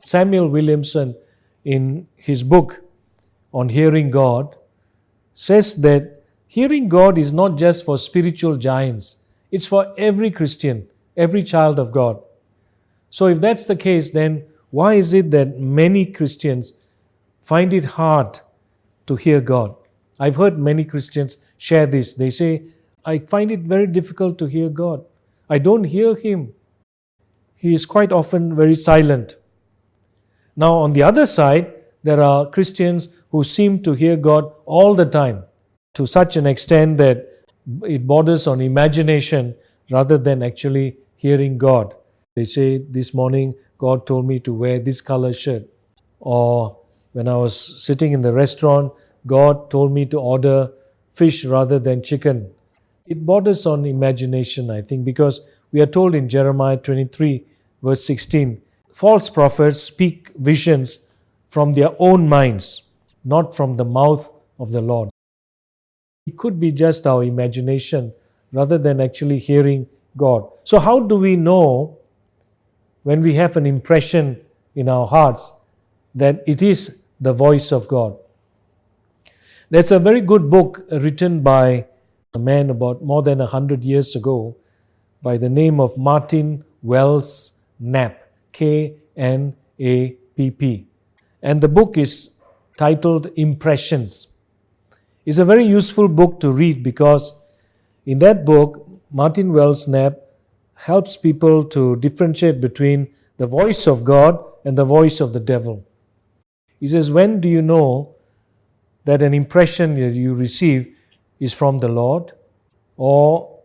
Samuel Williamson, in his book on Hearing God, says that hearing God is not just for spiritual giants. It's for every Christian, every child of God. So if that's the case, then why is it that many Christians find it hard to hear God? I've heard many Christians share this. They say, I find it very difficult to hear God. I don't hear Him. He is quite often very silent. Now, on the other side, there are Christians who seem to hear God all the time, to such an extent that it borders on imagination rather than actually hearing God. They say, this morning, God told me to wear this color shirt. Or when I was sitting in the restaurant, God told me to order fish rather than chicken. It borders on imagination, I think, because we are told in Jeremiah 23, verse 16, false prophets speak visions from their own minds, not from the mouth of the Lord. It could be just our imagination rather than actually hearing God. So how do we know when we have an impression in our hearts that it is the voice of God? There's a very good book written by a man about more than 100 years ago by the name of Martin Wells Knapp, K-N-A-P-P. And the book is titled Impressions. It's a very useful book to read because in that book, Martin Wells Knapp helps people to differentiate between the voice of God and the voice of the devil. He says, when do you know that an impression that you receive is from the Lord or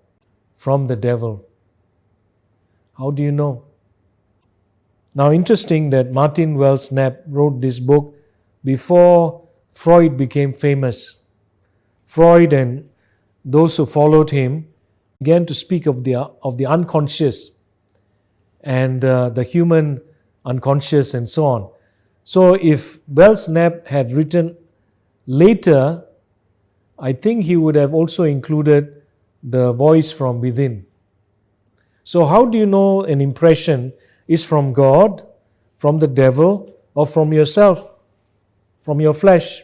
from the devil? How do you know? Now, interesting that Martin Wells Knapp wrote this book before Freud became famous. Freud and those who followed him began to speak of the unconscious and the human unconscious and so on. So if Wells Knapp had written later, I think he would have also included the voice from within. So how do you know an impression is from God, from the devil, or from yourself, from your flesh?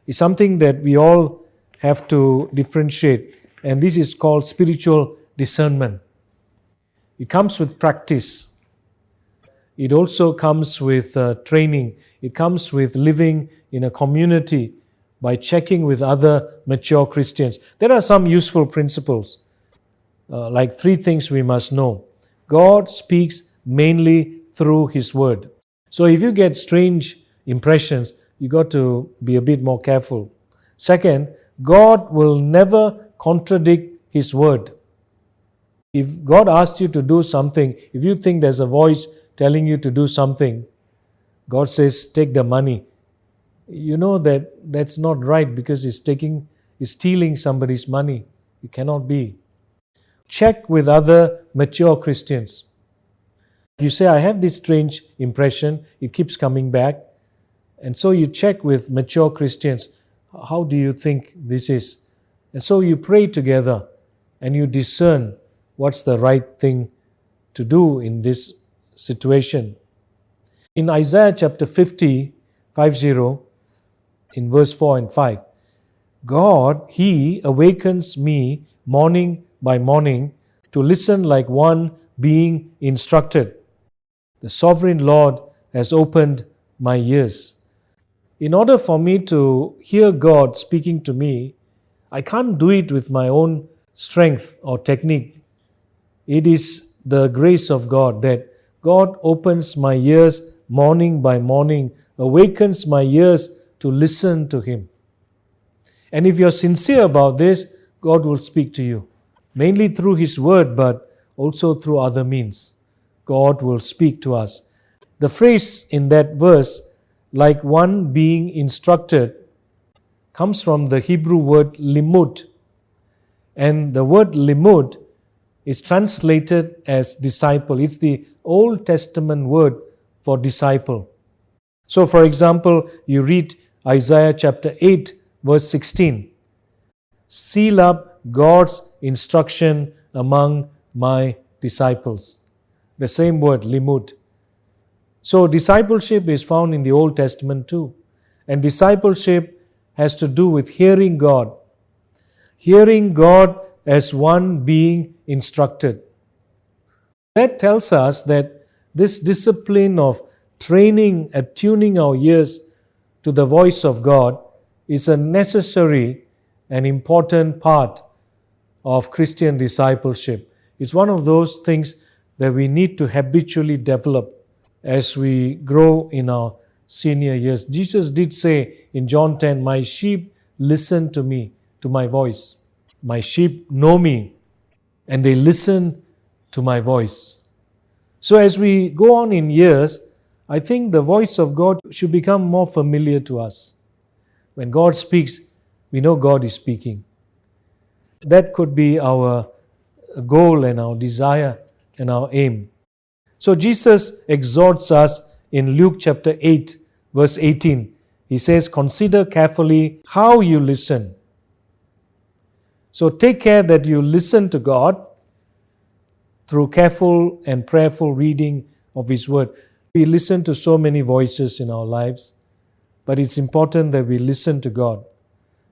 It's something that we all have to differentiate, and this is called spiritual discernment. It comes with practice. It also comes with training. It comes with living in a community by checking with other mature Christians. There are some useful principles, like 3 things we must know. God speaks mainly through His Word. So if you get strange impressions, you got to be a bit more careful. Second, God will never contradict His Word. If God asks you to do something, if you think there's a voice telling you to do something, God says, take the money. You know that that's not right because it's stealing somebody's money. It cannot be. Check with other mature Christians. You say, I have this strange impression, it keeps coming back. And so you check with mature Christians, how do you think this is? And so you pray together and you discern what's the right thing to do in this situation. In Isaiah chapter 50, in verse 4 and 5, God, He awakens me morning by morning to listen like one being instructed. The sovereign Lord has opened my ears. In order for me to hear God speaking to me, I can't do it with my own strength or technique. It is the grace of God that God opens my ears morning by morning, awakens my ears to listen to Him. And if you're sincere about this, God will speak to you, mainly through His Word, but also through other means. God will speak to us. The phrase in that verse, like one being instructed, comes from the Hebrew word limud. And the word limud is translated as disciple. It's the Old Testament word for disciple. So, for example, you read Isaiah chapter 8, verse 16. Seal up God's instruction among my disciples. The same word, limud. So discipleship is found in the Old Testament too. And discipleship has to do with hearing God. Hearing God as one being instructed. That tells us that this discipline of training, attuning our ears to the voice of God is a necessary and important part of Christian discipleship. It's one of those things that we need to habitually develop as we grow in our senior years. Jesus did say in John 10, "My sheep listen to me, to my voice. My sheep know me, and they listen to my voice." So as we go on in years, I think the voice of God should become more familiar to us. When God speaks, we know God is speaking. That could be our goal and our desire and our aim. So Jesus exhorts us in Luke chapter 8, verse 18. He says, "Consider carefully how you listen." So take care that you listen to God through careful and prayerful reading of His Word. We listen to so many voices in our lives, but it's important that we listen to God.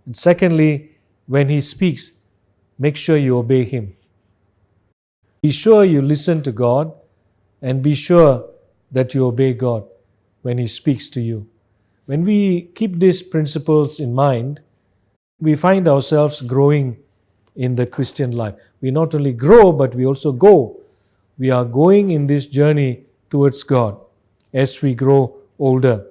And secondly, when He speaks, make sure you obey Him. Be sure you listen to God, and be sure that you obey God when He speaks to you. When we keep these principles in mind, we find ourselves growing in the Christian life. We not only grow, but we also go. We are going in this journey towards God as we grow older.